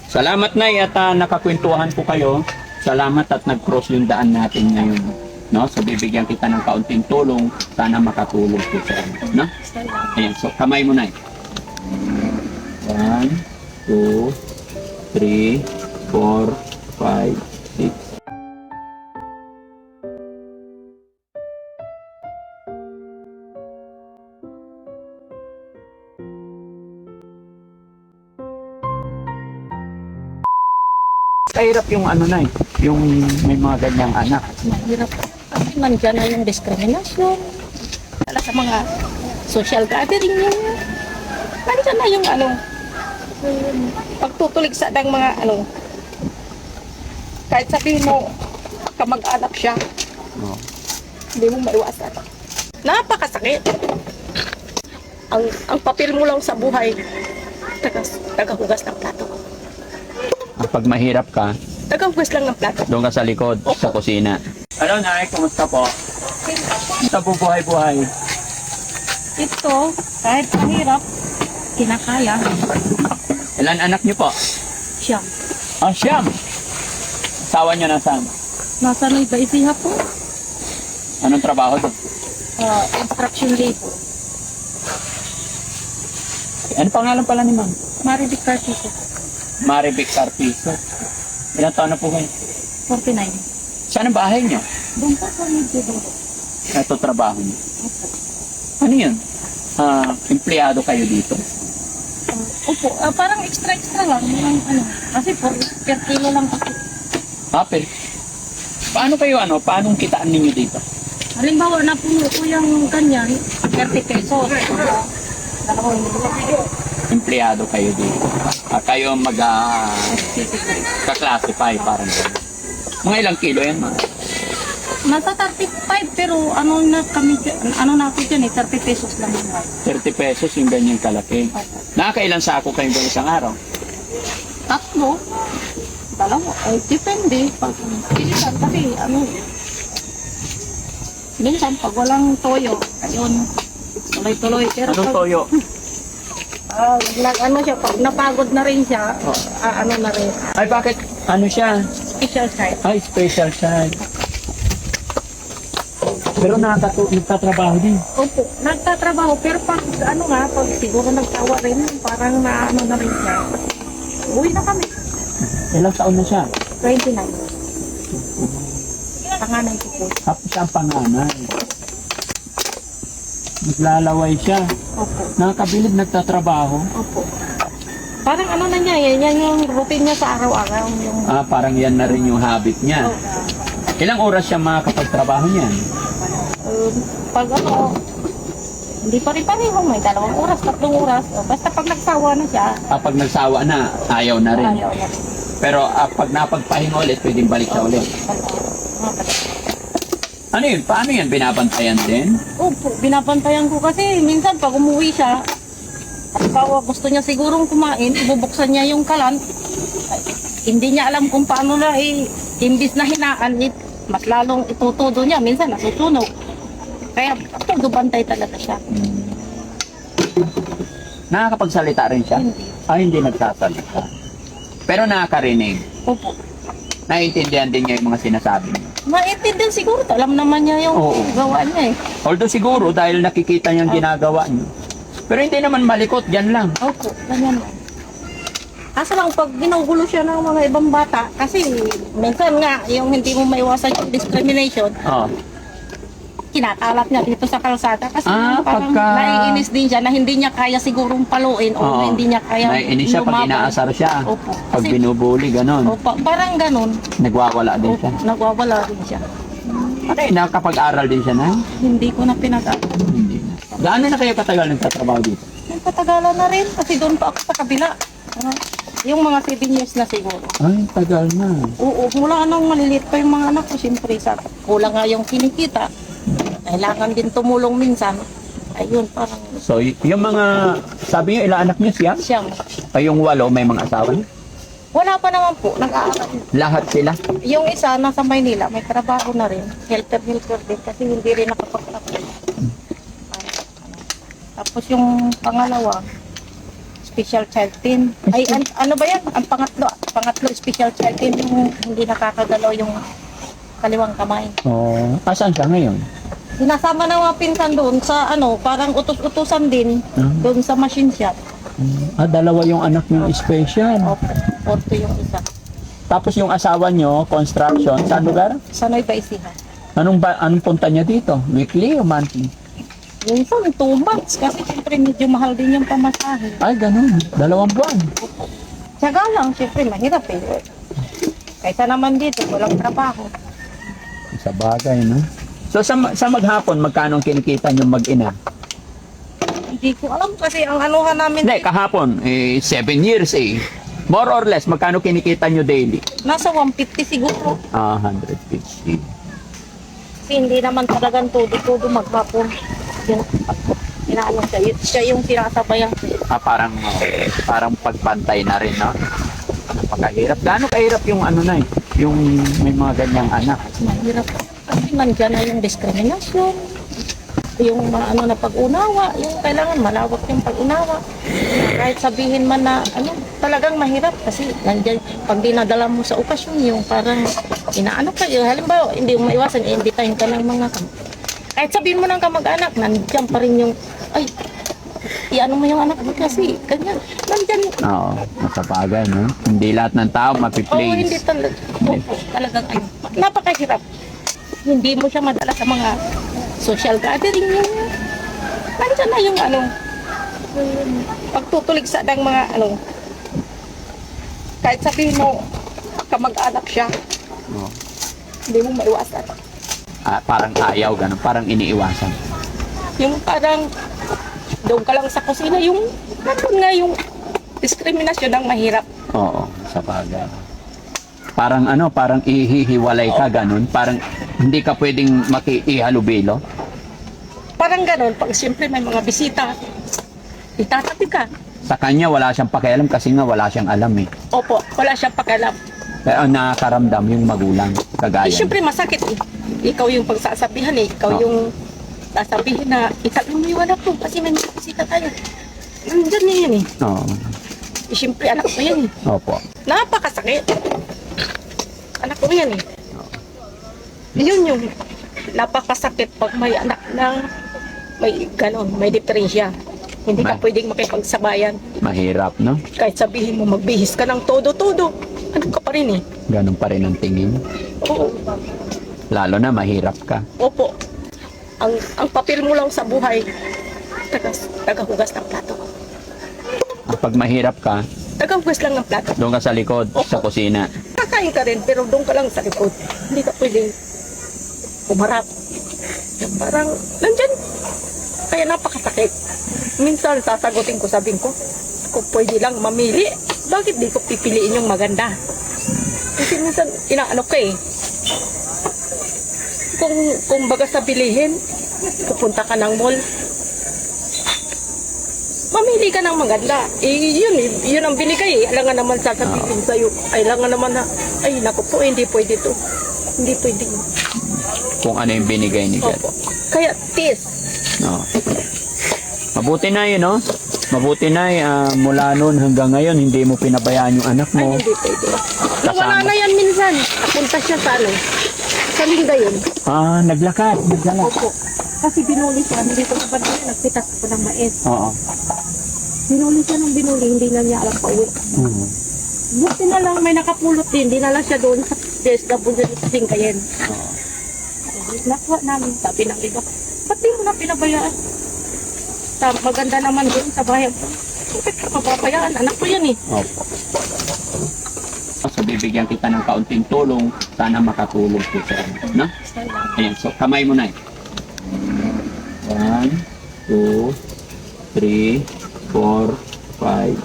Salamat Nay at nakakwentuhan ko kayo. Salamat at nag-cross yung daan natin ngayon. No? So bibigyan kita ng kaunting tulong. Sana makatulong po sa inyo. No? Ayan, so kamay mo Nay. 1, 2, 3, 4, 5, 6. Kahirap yung ano na yung may mga ganyang anak. Mahirap. Nandiyan na yung discrimination. Wala sa mga social gathering yun. Nandiyan na yung pagtutulig sa ng mga kahit sabihin mo kamag-anak siya, hindi mo maiwasan. Napakasakit. Ang papel mo lang sa buhay, tagahugas ng plato. Pag mahirap ka, Tagahugas lang ng plato. doon ka sa likod, sa kusina. Ano Nay, kumusta po? Kumusta po buhay-buhay? Ito, kahit mahirap, kinakaya. Ilan anak niyo po? Siya. Siyam. Asawa niyo nasaan? Nasa Nueva Ecija po. Anong trabaho doon? Instruction labor. Ano pangalan pala ni Ma'am? Marivic Cartizo. Marivic Carpizo. Ilang taon na po kayo? 49. Saan ang bahay niyo? Doon po sa medyo doon. Ito trabaho niyo. Ano yun? Empleyado kayo dito? Opo, parang extra lang. Kasi per kilo lang ako. Pero paano kayo paano kitaan ninyo dito? Halimbawa, napuno ko yung ganyan, 30 pesos. Dalawang Empleyado kayo dito. Kayo ka-classify parang gano'n. Mga ilang kilo yan, Ma'am? Nasa 35 pero na ako dyan 30 pesos lang yung 30 pesos yung ganyan kalaki. Nakakailan sako kayo doon isang araw? Tatlo. Dalawa. Depende. Minsan kasi minsan pag walang toyo, ayun, tuloy-tuloy. Pero Anong toyo? siya, pag napagod na rin siya, na rin, Ay, bakit? Ano siya? special side. Ay, special siya. Pero nagtatrabaho din. Opo, nagtatrabaho, pero pag pag siguro nagtawa rin, parang na rin siya. Uwi na kami. Ilang taon na siya? 29. Panganay ko po. Tapos siya ang panganay. Naglalaway siya. Opo. Nakakabilib nagtatrabaho. Opo. Parang na niya, yan yung routine niya sa araw-araw. Yung, Parang yan na rin yung habit niya. Ilang oras siya makakapagtrabaho niyan? pag hindi pa rin pareho, may 2 oras, 3 oras. Basta pag nagsawa na siya, Pag nagsawa na, ayaw na rin. ayaw na. Pero pag napagpahinga ulit, pwedeng balik siya ulit. Ano yun? Paano yan? Binabantayan din? Opo, binabantayan ko kasi minsan pag umuwi siya, halimbawa gusto niya sigurong kumain, ibubuksan niya yung kalan. Ay, hindi niya alam kung paano na imbis na hinaan, mas lalong itutudo niya, minsan nasusunog. Kaya todo bantay talaga siya. Nakakapagsalita rin siya? Hindi. Hindi nagsasalita. Pero nakakarinig. Opo. Naiintindihan din niya yung mga sinasabi niya. Maintindihan siguro, alam naman niya yung Oo. gawa niya Although siguro dahil nakikita niya ang ginagawa niya. Pero hindi naman malikot, dyan lang. Opo, ganyan lang. Kaso lang pag ginugulo siya ng mga ibang bata, kasi minsan nga yung hindi mo maiwasan yung discrimination, kinakalat niya dito sa kalsada kasi parang naiinis din siya na hindi niya kaya sigurong paluin o hindi niya kaya naiinis siya pag inaasar siya. Opo. Pag Kasi, binubuli, ganon. parang ganon. Nagwawala din Opo, siya. nagwawala din siya. Nakapag-aral din siya na? Hindi ko na pinag-aral. Hindi na. Gaano na kayo katagal nagtatrabaho dito? Yung patagalan na rin kasi doon pa ako sa kabila. Yung mga 7 years na siguro. Ay, tagal na. Oo, mula nung maliliit pa yung mga anak ko, siyempre kulang nga yung kinikita. Kailangan din tumulong minsan. Ayun, parang So, yung mga, sabi niyo, ilang anak niyo siya? siyang, Ay, yung 8, may mga asawa niya? wala pa naman po, nag-aaral. Lahat sila? Yung isa nasa Maynila, may trabaho na rin. Helper din kasi hindi rin nakapagtapos. Tapos yung pangalawa, special child team. Ay, ano ba yan? Ang pangatlo special child team yung hindi nakakagalaw yung kaliwang kamay. Oh, asan siya ngayon? Sinasama ng mga pinsan doon sa parang utos-utusan din doon sa machine shop. Dalawa yung anak niyo special. Opo, orto yung isa. Tapos yung asawa niyo, construction, saan lugar? Sa Nueva Ecija. Anong punta niya dito? Weekly o monthly? Minsan 2 months kasi siyempre medyo mahal din yung pamasahe. Ay, ganun. 2 buwan. Tiyaga lang, siyempre mahirap eh. Kaysa naman dito, walang trabaho. Sa bagay, no? So, sa maghapon, magkano ang kinikita niyo mag-ina? Hindi ko alam kasi ang anuhan namin Hindi, kahapon, 7 years eh. More or less, magkano kinikita nyo daily? nasa 150 siguro. 150. Kasi hindi naman talagang todo maghapon. Yung, inaano siya yung sinasabayan. Parang pagpantay na rin, no? Napakahirap. Gaano kahirap yung yung may mga ganyang anak? Mahirap. Kasi nandyan na yung diskriminasyon. Yung na pag-unawa. Yung kailangan malawak yung pag-unawa. Kahit sabihin man na talagang mahirap. Kasi nandyan, pag dinadala mo sa okasyon, yung parang inaano ka. Yung halimbawa, hindi mo maiwasan, iimbitahin ka ng mga kahit sabihin mo ng kamag-anak, nandyan pa rin yung, iano mo yung anak mo kasi, ganyan. Nandyan. Oo, masabagay, no? Hindi lahat ng tao mapiplace. Hindi talaga. Talagang napakahirap. Hindi mo siya madala sa mga social gathering yung nandyan na yung pagtutulig sa ng mga kahit sabihin mo kamag-anak siya, hindi mo maiwasan. Parang ayaw, ganun. Parang iniiwasan. Yung parang doon ka lang sa kusina, yung nandun nga yung diskriminasyon ang mahirap. Oo, sa bagay. Parang ihihiwalay ka, ganun. Parang hindi ka pwedeng makiihalubilo. Parang ganun, pag siyempre may mga bisita, itatabi ka. Sa kanya, wala siyang pakialam kasi nga wala siyang alam eh. Opo, wala siyang pakialam. Kaya nakakaramdam yung magulang, kagaya. Siyempre masakit eh. Ikaw yung pagsasabihan eh. Ikaw yung sasabihin na itabi mo yung anak ko kasi may mga bisita tayo. Nandyan na yan eh. Oo. Siyempre anak ko yan eh. Opo. Napakasakit. Anak ko yan eh. Yun yung napakasakit pag may anak na may ganon, may diferensya. Hindi ka pwedeng makipagsabayan. Mahirap, no? Kahit sabihin mo magbihis ka ng todo-todo, anak ka pa rin eh. Ganun pa rin ang tingin. Oo. Lalo na mahirap ka. Opo. Ang papel mo lang sa buhay, tagahugas ng plato. Pag mahirap ka, Tagahugas lang ng plato. doon ka sa likod, sa kusina. Kakain ka rin, pero doon ka lang sa likod. Hindi ka pwedeng umarap. Yung parang, nandyan. Kaya napakasakit. Minsan sasagutin ko, sabihin ko, kung pwede lang mamili, bakit di ko pipiliin yung maganda? Kasi minsan, inaano ka eh. Kung baga sa bilihin, pupunta ka ng mall, mamili ka ng maganda. Yun ang binigay eh. Alangan naman sasabihin sa'yo. Alangan naman na, ay naku po, hindi pwede to. Hindi pwede. Kung ano yung binigay ni God. Opo. Kaya, tis. No. Mabuti na yun, no? Mabuti na mula noon hanggang ngayon, hindi mo pinabayaan yung anak Ay, mo. hindi pwede. Nawala na yan minsan. Napunta siya sa sa lingga yun. Naglakad. Opo. Kasi binuli siya, hindi ko naman nagpitas ko ng mais. Oo. Binuli siya ng binuli, hindi na niya alam pa uwi. Buti na lang may nakapulot din, hindi na lang siya doon sa DSW sa Singkayen. Nakuha namin, sabi ng iba, ba't di mo na pinabayaan? Maganda naman doon sa bayan ko. Bakit ka mapabayaan? Anak ko yan eh. Opo. So, bibigyan kita ng kaunting tulong. Sana makatulong po sa inyo. No? Ayan, so kamay mo na. 1, 2, 3, 4, 5,